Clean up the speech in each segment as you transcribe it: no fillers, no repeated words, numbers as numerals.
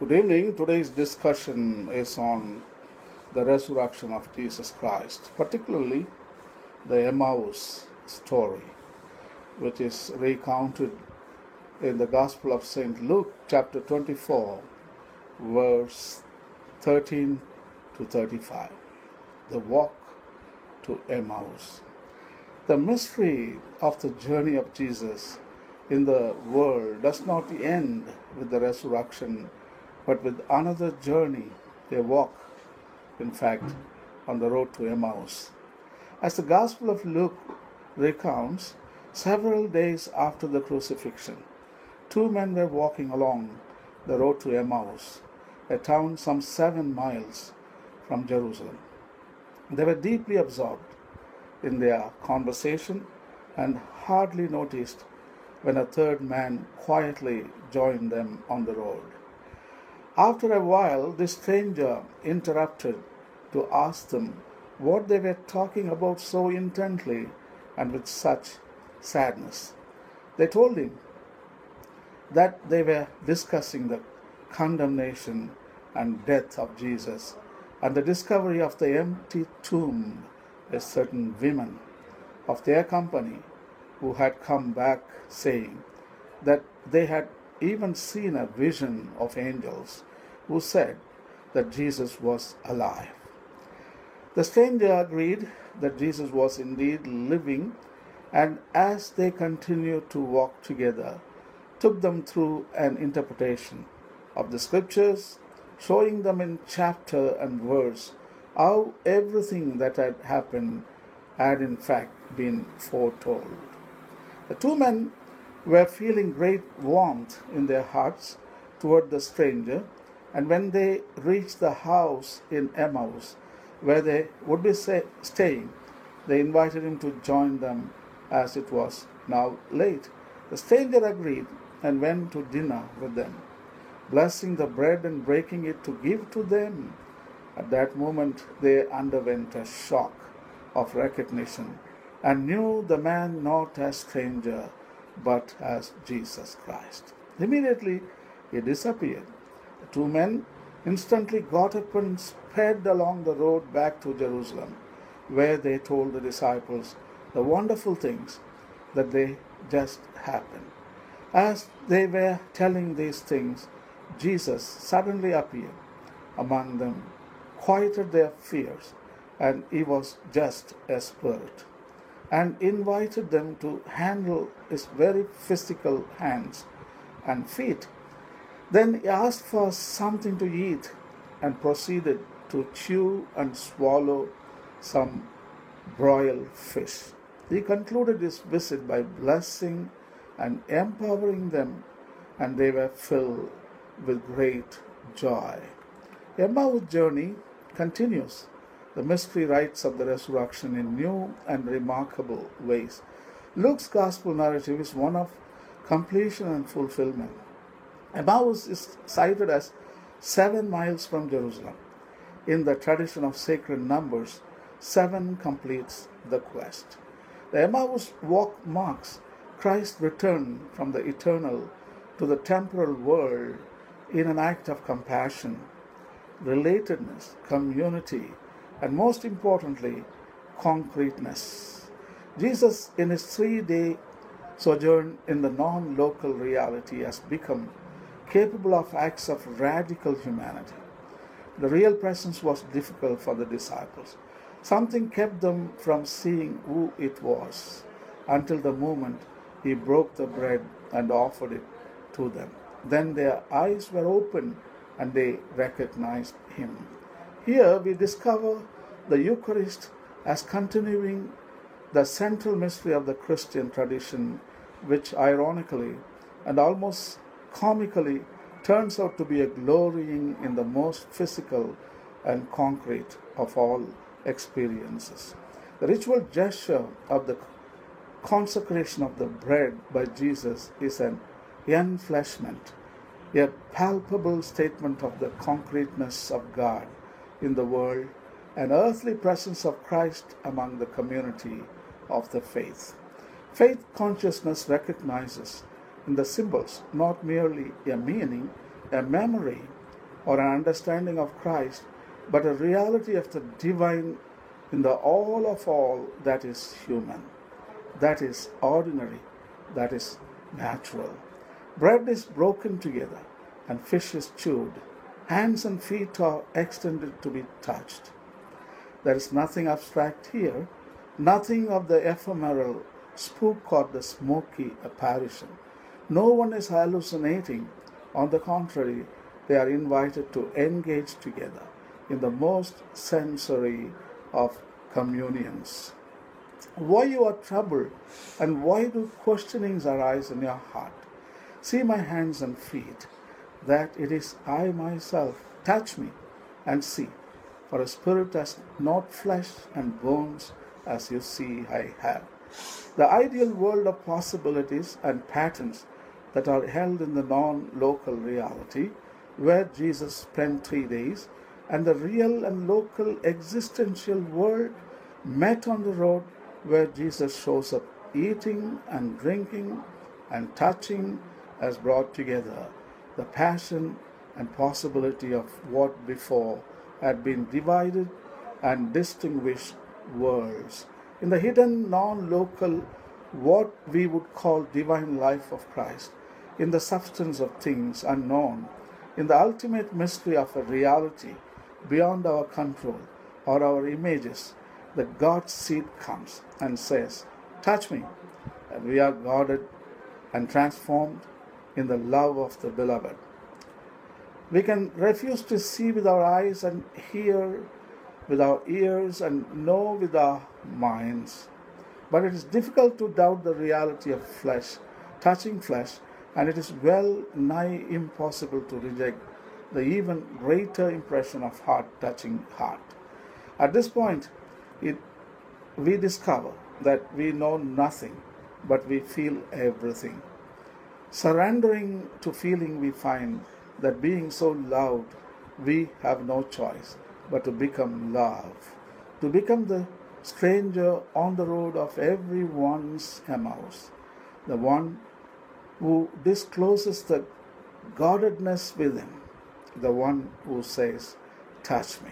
Good evening. Today's discussion is on the resurrection of Jesus Christ, particularly the Emmaus story, which is recounted in the Gospel of St. Luke, chapter 24, verse 13 to 35. The walk to Emmaus. The mystery of the journey of Jesus in the world does not end with the resurrection, but with another journey, a walk, in fact, on the road to Emmaus. As the Gospel of Luke recounts, several days after the crucifixion, two men were walking along the road to Emmaus, a town some 7 miles from Jerusalem. They were deeply absorbed in their conversation and hardly noticed when a third man quietly joined them on the road. After a while, the stranger interrupted to ask them what they were talking about so intently and with such sadness. They told him that they were discussing the condemnation and death of Jesus and the discovery of the empty tomb. A certain women of their company who had come back saying that they had even seen a vision of angels who said that Jesus was alive. The stranger agreed that Jesus was indeed living, and as they continued to walk together, took them through an interpretation of the scriptures, showing them in chapter and verse how everything that had happened had in fact been foretold. The two men were feeling great warmth in their hearts toward the stranger, and when they reached the house in Emmaus, where they would be staying, they invited him to join them as it was now late. The stranger agreed and went to dinner with them, blessing the bread and breaking it to give to them. At that moment, they underwent a shock of recognition and knew the man not as stranger but as Jesus Christ. Immediately, he disappeared. The two men instantly got up and sped along the road back to Jerusalem, where they told the disciples the wonderful things that they just happened. As they were telling these things, Jesus suddenly appeared among them, quieted their fears, and he was just a spirit, and invited them to handle his very physical hands and feet. Then he asked for something to eat and proceeded to chew and swallow some broiled fish. He concluded his visit by blessing and empowering them, and they were filled with great joy. Emmaus journey continues the mystery rites of the resurrection in new and remarkable ways. Luke's gospel narrative is one of completion and fulfillment. Emmaus is cited as 7 miles from Jerusalem. In the tradition of sacred numbers, 7 completes the quest. The Emmaus walk marks Christ's return from the eternal to the temporal world in an act of compassion, relatedness, community, and most importantly, concreteness. Jesus, in his 3-day sojourn in the non-local reality, has become capable of acts of radical humanity. The real presence was difficult for the disciples. Something kept them from seeing who it was until the moment he broke the bread and offered it to them. Then their eyes were opened and they recognized him. Here we discover the Eucharist as continuing the central mystery of the Christian tradition, which ironically and almost comically turns out to be a glorying in the most physical and concrete of all experiences. The ritual gesture of the consecration of the bread by Jesus is an enfleshment, a palpable statement of the concreteness of God in the world, an earthly presence of Christ among the community of the faith. Faith consciousness recognizes in the symbols not merely a meaning, a memory, or an understanding of Christ, but a reality of the divine in the all of all that is human, that is ordinary, that is natural. Bread is broken together, and fish is chewed. Hands and feet are extended to be touched. There is nothing abstract here, nothing of the ephemeral spook or the smoky apparition. No one is hallucinating. On the contrary, they are invited to engage together in the most sensory of communions. Why you are troubled, and why do questionings arise in your heart? See my hands and feet, that it is I myself. Touch me and see, for a spirit has not flesh and bones as you see I have. The ideal world of possibilities and patterns that are held in the non-local reality, where Jesus spent 3 days, and the real and local existential world met on the road, where Jesus shows up eating and drinking and touching, has brought together the passion and possibility of what before had been divided and distinguished worlds. In the hidden non-local, what we would call divine life of Christ, in the substance of things unknown, in the ultimate mystery of a reality beyond our control or our images, the God seed comes and says, touch me, and we are guarded and transformed in the love of the beloved. We can refuse to see with our eyes and hear with our ears and know with our minds. But it is difficult to doubt the reality of flesh, touching flesh, and it is well nigh impossible to reject the even greater impression of heart touching heart. At this point, we discover that we know nothing, but we feel everything. Surrendering to feeling, we find that being so loved, we have no choice but to become love, to become the stranger on the road of everyone's Emmaus, the one who discloses the guardedness within, the one who says, touch me.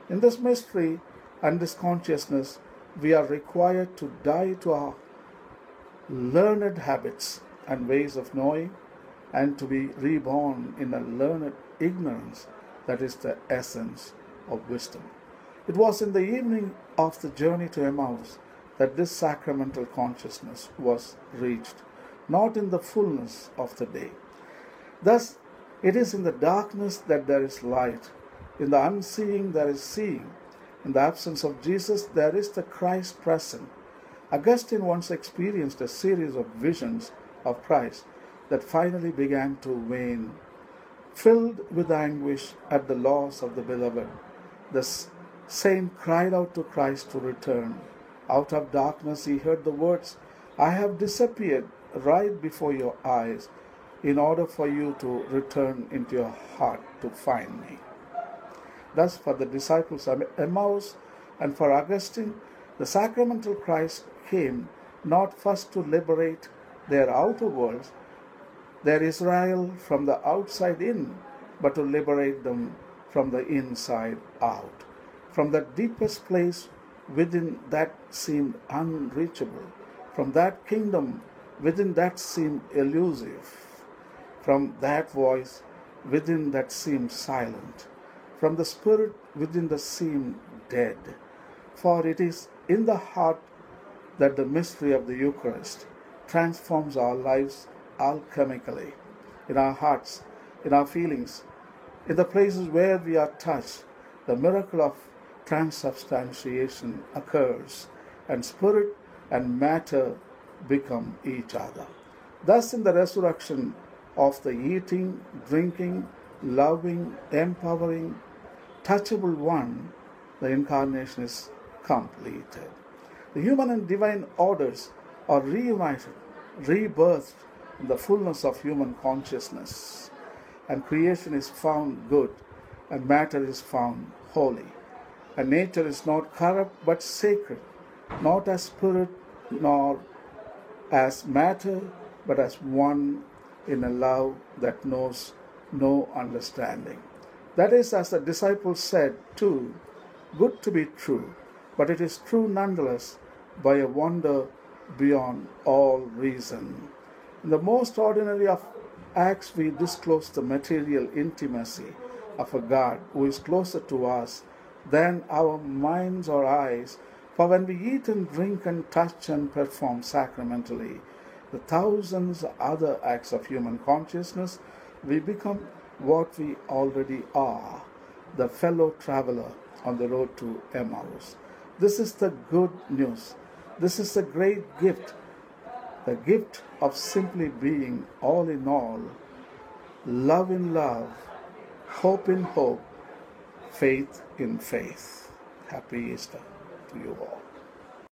In this mystery and this consciousness, we are required to die to our learned habits and ways of knowing, and to be reborn in a learned ignorance that is the essence of wisdom. It was in the evening of the journey to Emmaus that this sacramental consciousness was reached, not in the fullness of the day. Thus, it is in the darkness that there is light, in the unseeing there is seeing, in the absence of Jesus there is the Christ present. Augustine once experienced a series of visions of Christ that finally began to wane. Filled with anguish at the loss of the beloved, the saint cried out to Christ to return. Out of darkness he heard the words, I have disappeared right before your eyes in order for you to return into your heart to find me. Thus, for the disciples of Emmaus and for Augustine, the sacramental Christ came not first to liberate their outer worlds, their Israel from the outside in, but to liberate them from the inside out, from the deepest place within that seemed unreachable, from that kingdom within that seemed elusive, from that voice within that seemed silent, from the spirit within that seemed dead. For it is in the heart that the mystery of the Eucharist transforms our lives alchemically, in our hearts, in our feelings, in the places where we are touched. The miracle of transubstantiation occurs, and spirit and matter become each other. Thus, in the resurrection of the eating, drinking, loving, empowering, touchable one, the incarnation is completed. The human and divine orders are reunited, rebirthed in the fullness of human consciousness, and creation is found good, and matter is found holy, and nature is not corrupt but sacred, not as spirit nor as matter, but as one in a love that knows no understanding. That is, as the disciples said, too good to be true, but it is true nonetheless by a wonder beyond all reason. In the most ordinary of acts, we disclose the material intimacy of a God who is closer to us than our minds or eyes. For when we eat and drink and touch and perform sacramentally the thousands other acts of human consciousness, we become what we already are, the fellow traveler on the road to Emmaus. This is the good news. This is the great gift, the gift of simply being all in all, love in love, hope in hope, faith in faith. Happy Easter to you all.